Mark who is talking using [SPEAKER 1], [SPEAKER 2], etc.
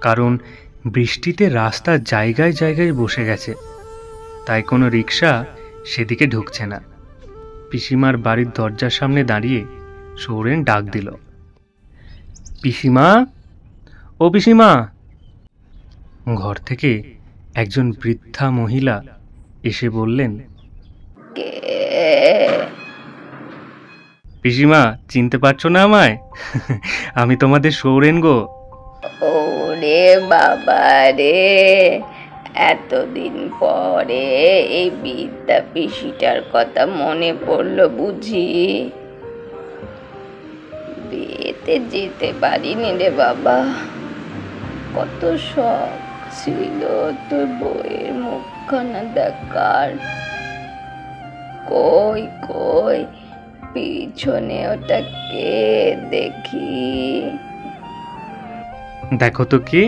[SPEAKER 1] কারণ বৃষ্টিতে রাস্তা জায়গায় জায়গায় বসে গেছে, তাই কোনো রিক্সা সেদিকে ঢুকছে না। পিসিমার বাড়ির দরজার সামনে দাঁড়িয়ে সৌরেন ডাক দিল, পিসিমা, ও পিসিমা। ঘর থেকে একজন বৃদ্ধা মহিলা এসে বললেন,
[SPEAKER 2] কে?
[SPEAKER 1] পিসিমা, চিনতে পারছো না আমায়? আমি তোমাদের সৌরেন গো।
[SPEAKER 2] ওরে বাবা রে, এতদিন পরে এই বিদ্যা পিসিটার কথা মনে পড়লো বুঝি? বিয়েতে যেতে পারিনি রে বাবা, কত শখ ছিল তোর বউয়ের মুখখানা দেখার। কই কই পিছনে ওটা কে দেখি?
[SPEAKER 1] দেখো তো কে?